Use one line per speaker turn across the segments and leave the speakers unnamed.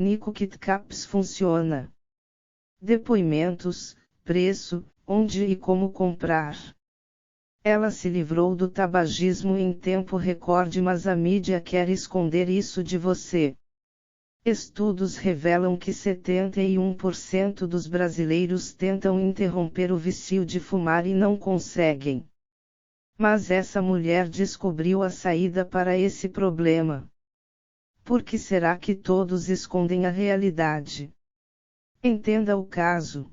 Nico Kit Caps funciona. Depoimentos, preço, onde e como comprar. Ela se livrou do tabagismo em tempo recorde, mas a mídia quer esconder isso de você. Estudos revelam que 71% dos brasileiros tentam interromper o vício de fumar e não conseguem. Mas essa mulher descobriu a saída para esse problema. Por que será que todos escondem a realidade? Entenda o caso.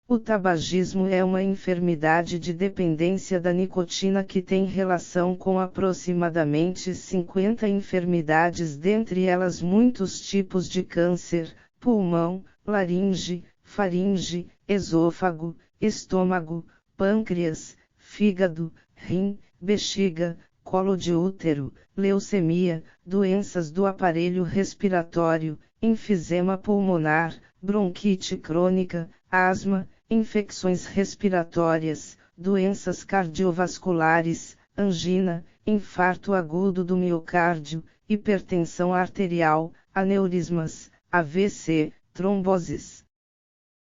O tabagismo é uma enfermidade de dependência da nicotina que tem relação com aproximadamente 50 enfermidades, dentre elas muitos tipos de câncer, pulmão, laringe, faringe, esôfago, estômago, pâncreas, fígado, rim, bexiga, colo de útero, leucemia, doenças do aparelho respiratório, enfisema pulmonar, bronquite crônica, asma, infecções respiratórias, doenças cardiovasculares, angina, infarto agudo do miocárdio, hipertensão arterial, aneurismas, AVC, tromboses.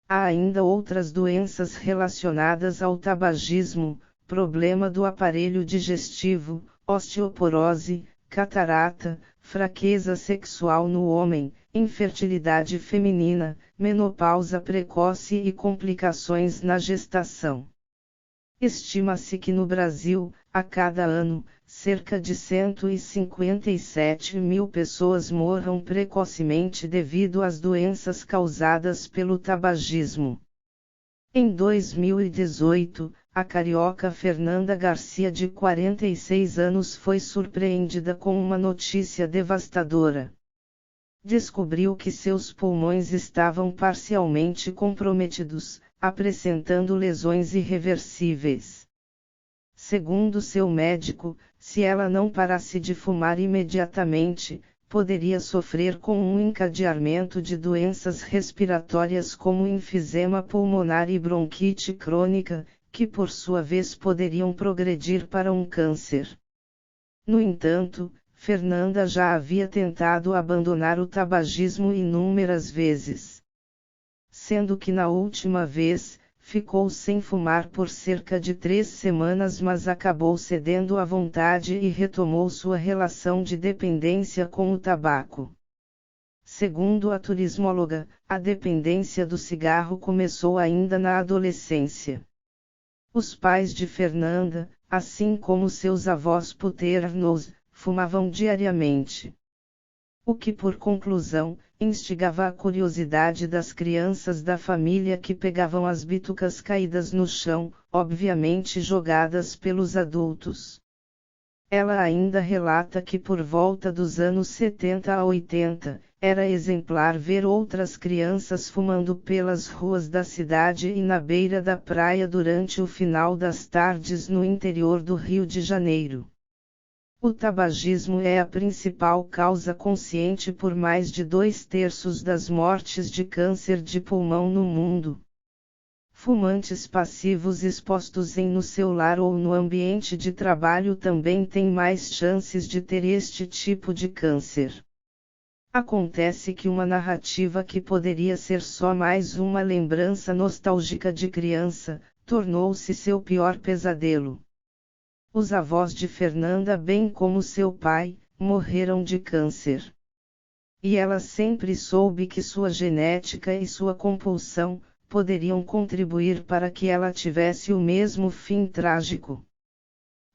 Há ainda outras doenças relacionadas ao tabagismo, problema do aparelho digestivo, osteoporose, catarata, fraqueza sexual no homem, infertilidade feminina, menopausa precoce e complicações na gestação. Estima-se que no Brasil, a cada ano, cerca de 157 mil pessoas morram precocemente devido às doenças causadas pelo tabagismo. Em 2018, a carioca Fernanda Garcia, de 46 anos, foi surpreendida com uma notícia devastadora. Descobriu que seus pulmões estavam parcialmente comprometidos, apresentando lesões irreversíveis. Segundo seu médico, se ela não parasse de fumar imediatamente, poderia sofrer com um encadeamento de doenças respiratórias como enfisema pulmonar e bronquite crônica, que por sua vez poderiam progredir para um câncer. No entanto, Fernanda já havia tentado abandonar o tabagismo inúmeras vezes. Sendo que na última vez, ficou sem fumar por cerca de 3 semanas, mas acabou cedendo à vontade e retomou sua relação de dependência com o tabaco. Segundo a turismóloga, a dependência do cigarro começou ainda na adolescência. Os pais de Fernanda, assim como seus avós paternos, fumavam diariamente. O que, por conclusão, instigava a curiosidade das crianças da família, que pegavam as bitucas caídas no chão, obviamente jogadas pelos adultos. Ela ainda relata que por volta dos anos 70 a 80, era exemplar ver outras crianças fumando pelas ruas da cidade e na beira da praia durante o final das tardes no interior do Rio de Janeiro. O tabagismo é a principal causa consciente por mais de 2/3 das mortes de câncer de pulmão no mundo. Fumantes passivos expostos no seu lar ou no ambiente de trabalho também têm mais chances de ter este tipo de câncer. Acontece que uma narrativa que poderia ser só mais uma lembrança nostálgica de criança, tornou-se seu pior pesadelo. Os avós de Fernanda, bem como seu pai, morreram de câncer. E ela sempre soube que sua genética e sua compulsão poderiam contribuir para que ela tivesse o mesmo fim trágico.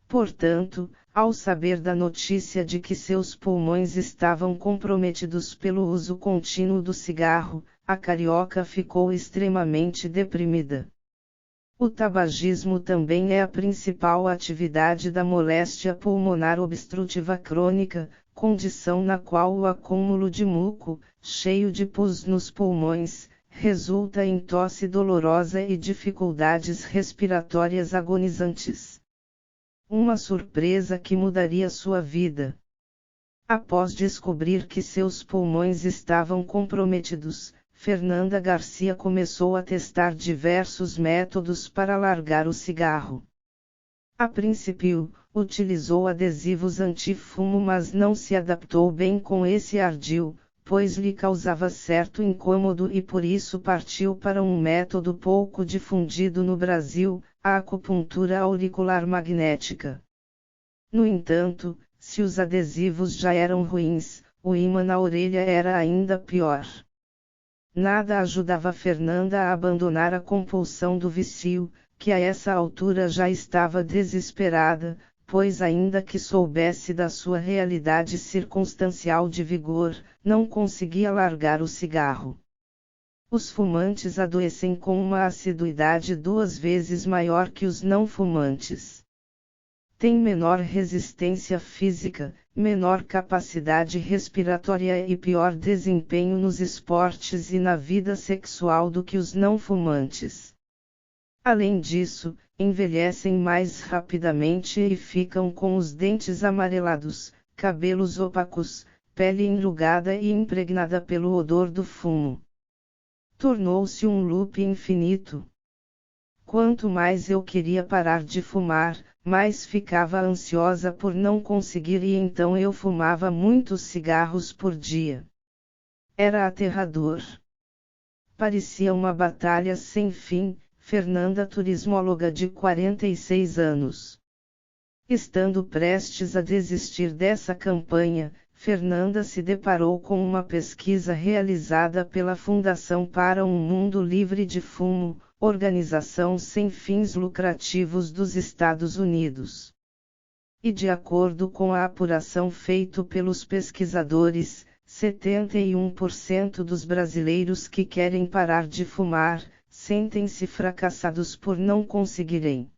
Portanto, ao saber da notícia de que seus pulmões estavam comprometidos pelo uso contínuo do cigarro, a carioca ficou extremamente deprimida. O tabagismo também é a principal atividade da moléstia pulmonar obstrutiva crônica, condição na qual o acúmulo de muco, cheio de pus nos pulmões, resulta em tosse dolorosa e dificuldades respiratórias agonizantes. Uma surpresa que mudaria sua vida. Após descobrir que seus pulmões estavam comprometidos, Fernanda Garcia começou a testar diversos métodos para largar o cigarro. A princípio, utilizou adesivos anti-fumo, mas não se adaptou bem com esse ardil, pois lhe causava certo incômodo e por isso partiu para um método pouco difundido no Brasil, a acupuntura auricular magnética. No entanto, se os adesivos já eram ruins, o ímã na orelha era ainda pior. Nada ajudava Fernanda a abandonar a compulsão do vício, que a essa altura já estava desesperada, pois ainda que soubesse da sua realidade circunstancial de vigor, não conseguia largar o cigarro. Os fumantes adoecem com uma assiduidade 2 vezes maior que os não fumantes. Têm menor resistência física, menor capacidade respiratória e pior desempenho nos esportes e na vida sexual do que os não fumantes. Além disso, envelhecem mais rapidamente e ficam com os dentes amarelados, cabelos opacos, pele enrugada e impregnada pelo odor do fumo. Tornou-se um loop infinito. Quanto mais eu queria parar de fumar, mais ficava ansiosa por não conseguir e então eu fumava muitos cigarros por dia. Era aterrador. Parecia uma batalha sem fim. Fernanda, turismóloga de 46 anos. Estando prestes a desistir dessa campanha, Fernanda se deparou com uma pesquisa realizada pela Fundação para um Mundo Livre de Fumo, organização sem fins lucrativos dos Estados Unidos. E de acordo com a apuração feita pelos pesquisadores, 71% dos brasileiros que querem parar de fumar, sentem-se fracassados por não conseguirem.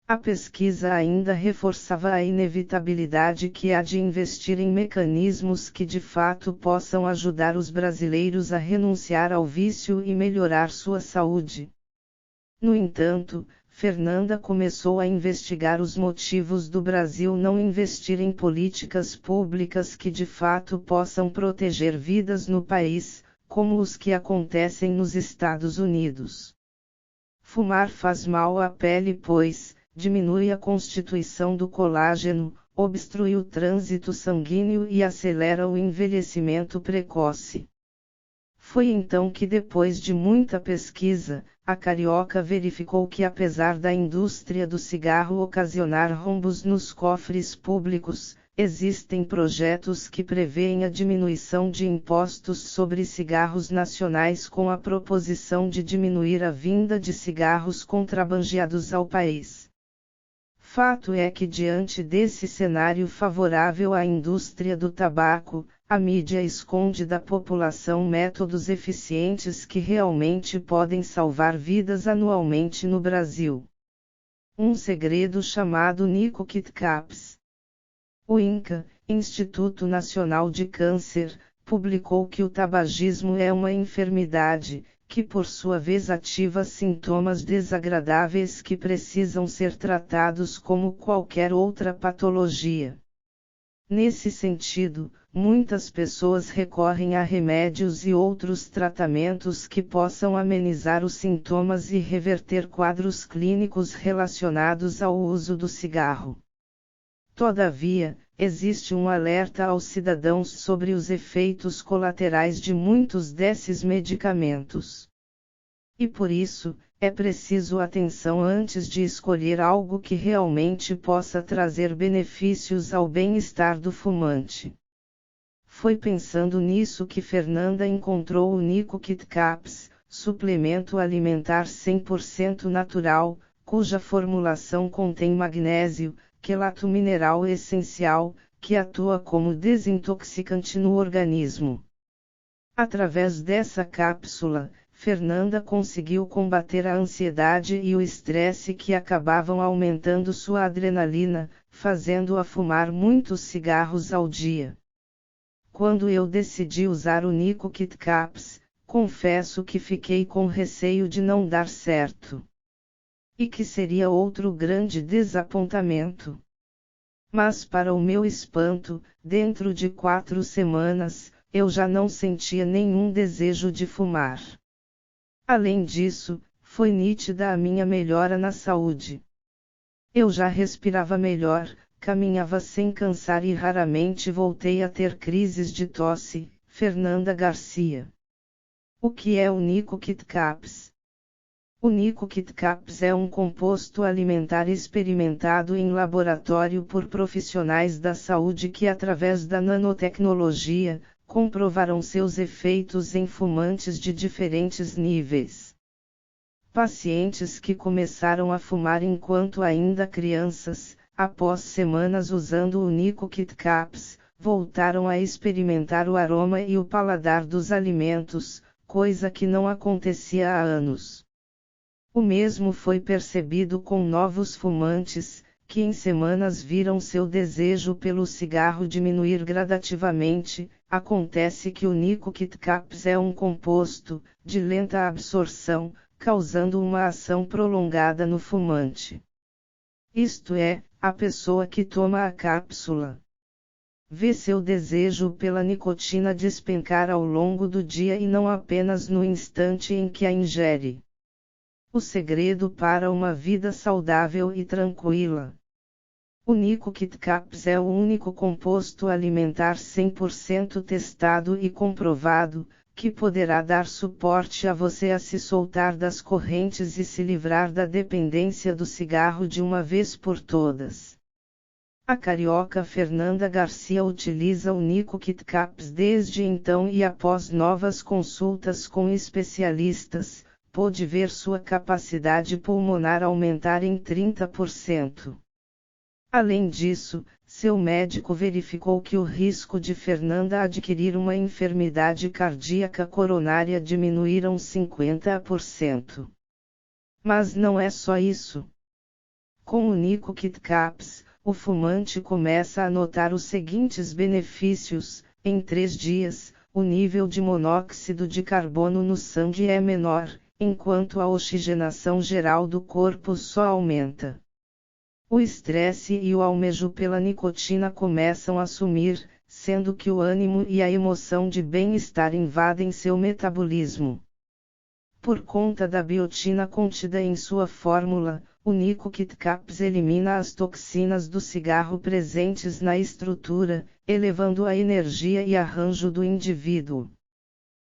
A pesquisa ainda reforçava a inevitabilidade que há de investir em mecanismos que de fato possam ajudar os brasileiros a renunciar ao vício e melhorar sua saúde. No entanto, Fernanda começou a investigar os motivos do Brasil não investir em políticas públicas que de fato possam proteger vidas no país, como os que acontecem nos Estados Unidos. Fumar faz mal à pele pois, diminui a constituição do colágeno, obstrui o trânsito sanguíneo e acelera o envelhecimento precoce. Foi então que depois de muita pesquisa, a carioca verificou que apesar da indústria do cigarro ocasionar rombos nos cofres públicos, existem projetos que prevêem a diminuição de impostos sobre cigarros nacionais com a proposição de diminuir a vinda de cigarros contrabandeados ao país. Fato é que diante desse cenário favorável à indústria do tabaco, a mídia esconde da população métodos eficientes que realmente podem salvar vidas anualmente no Brasil. Um segredo chamado Nicokit Caps. O INCA, Instituto Nacional de Câncer, publicou que o tabagismo é uma enfermidade, que por sua vez ativa sintomas desagradáveis que precisam ser tratados como qualquer outra patologia. Nesse sentido, muitas pessoas recorrem a remédios e outros tratamentos que possam amenizar os sintomas e reverter quadros clínicos relacionados ao uso do cigarro. Todavia, existe um alerta aos cidadãos sobre os efeitos colaterais de muitos desses medicamentos. E por isso, é preciso atenção antes de escolher algo que realmente possa trazer benefícios ao bem-estar do fumante. Foi pensando nisso que Fernanda encontrou o Nicokit Caps, suplemento alimentar 100% natural, cuja formulação contém magnésio, quelato mineral essencial, que atua como desintoxicante no organismo. Através dessa cápsula, Fernanda conseguiu combater a ansiedade e o estresse que acabavam aumentando sua adrenalina, fazendo-a fumar muitos cigarros ao dia. Quando eu decidi usar o Nicokit Caps, confesso que fiquei com receio de não dar certo. E que seria outro grande desapontamento. Mas para o meu espanto, dentro de 4 semanas, eu já não sentia nenhum desejo de fumar. Além disso, foi nítida a minha melhora na saúde. Eu já respirava melhor, caminhava sem cansar e raramente voltei a ter crises de tosse, Fernanda Garcia. O que é o Nico Kit Caps? O Nico Kit Caps é um composto alimentar experimentado em laboratório por profissionais da saúde que, através da nanotecnologia, comprovaram seus efeitos em fumantes de diferentes níveis. Pacientes que começaram a fumar enquanto ainda crianças, após semanas usando o Nico Kit Caps, voltaram a experimentar o aroma e o paladar dos alimentos, coisa que não acontecia há anos. O mesmo foi percebido com novos fumantes, que em semanas viram seu desejo pelo cigarro diminuir gradativamente. Acontece que o Nico Kit Caps é um composto, de lenta absorção, causando uma ação prolongada no fumante. Isto é, a pessoa que toma a cápsula vê seu desejo pela nicotina despencar ao longo do dia e não apenas no instante em que a ingere. O segredo para uma vida saudável e tranquila. O Nico Kit Caps é o único composto alimentar 100% testado e comprovado, que poderá dar suporte a você a se soltar das correntes e se livrar da dependência do cigarro de uma vez por todas. A carioca Fernanda Garcia utiliza o Nico Kit Caps desde então e, após novas consultas com especialistas, pôde ver sua capacidade pulmonar aumentar em 30%. Além disso, seu médico verificou que o risco de Fernanda adquirir uma enfermidade cardíaca coronária diminuíram 50%. Mas não é só isso. Com o Nico Kit Caps, o fumante começa a notar os seguintes benefícios: em 3 dias, o nível de monóxido de carbono no sangue é menor, enquanto a oxigenação geral do corpo só aumenta. O estresse e o almejo pela nicotina começam a sumir, sendo que o ânimo e a emoção de bem-estar invadem seu metabolismo. Por conta da biotina contida em sua fórmula, o Nico Kit Caps elimina as toxinas do cigarro presentes na estrutura, elevando a energia e arranjo do indivíduo.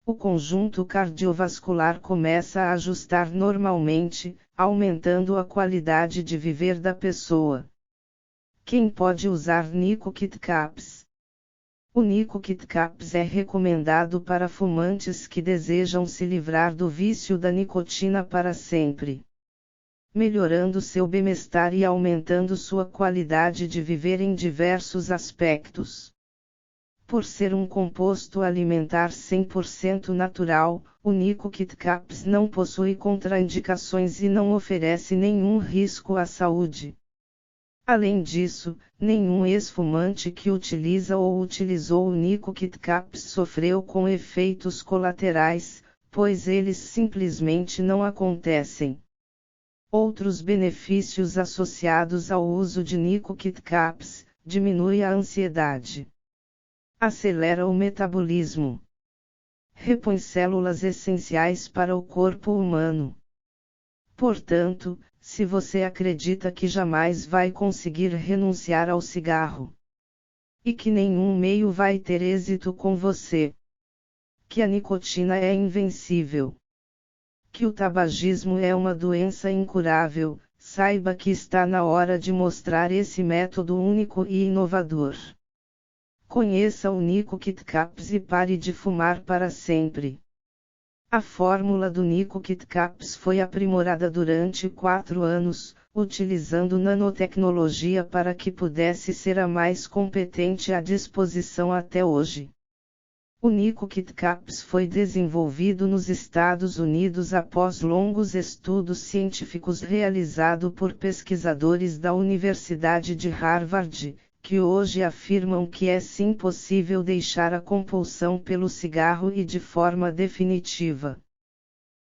O conjunto cardiovascular começa a ajustar normalmente, aumentando a qualidade de viver da pessoa. Quem pode usar Nico Kit Caps? O Nico Kit Caps é recomendado para fumantes que desejam se livrar do vício da nicotina para sempre, melhorando seu bem-estar e aumentando sua qualidade de viver em diversos aspectos. Por ser um composto alimentar 100% natural, o Nico Kit Caps não possui contraindicações e não oferece nenhum risco à saúde. Além disso, nenhum ex-fumante que utiliza ou utilizou o Nico Kit Caps sofreu com efeitos colaterais, pois eles simplesmente não acontecem. Outros benefícios associados ao uso de Nico Kit Caps: diminui a ansiedade, acelera o metabolismo, repõe células essenciais para o corpo humano. Portanto, se você acredita que jamais vai conseguir renunciar ao cigarro, e que nenhum meio vai ter êxito com você, que a nicotina é invencível, que o tabagismo é uma doença incurável, saiba que está na hora de mostrar esse método único e inovador. Conheça o Nico Kit Caps e pare de fumar para sempre. A fórmula do Nico Kit Caps foi aprimorada durante 4 anos, utilizando nanotecnologia para que pudesse ser a mais competente à disposição até hoje. O Nico Kit Caps foi desenvolvido nos Estados Unidos após longos estudos científicos realizados por pesquisadores da Universidade de Harvard, que hoje afirmam que é sim possível deixar a compulsão pelo cigarro e de forma definitiva.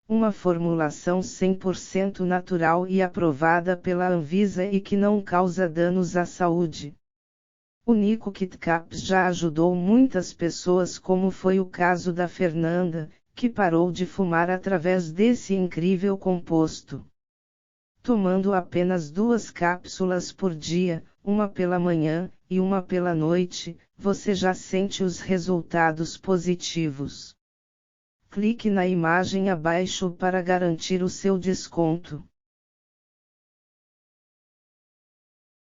Uma formulação 100% natural e aprovada pela Anvisa e que não causa danos à saúde. O Nico Kit Caps já ajudou muitas pessoas, como foi o caso da Fernanda, que parou de fumar através desse incrível composto. Tomando apenas 2 cápsulas por dia, uma pela manhã e uma pela noite, você já sente os resultados positivos. Clique na imagem abaixo para garantir o seu desconto.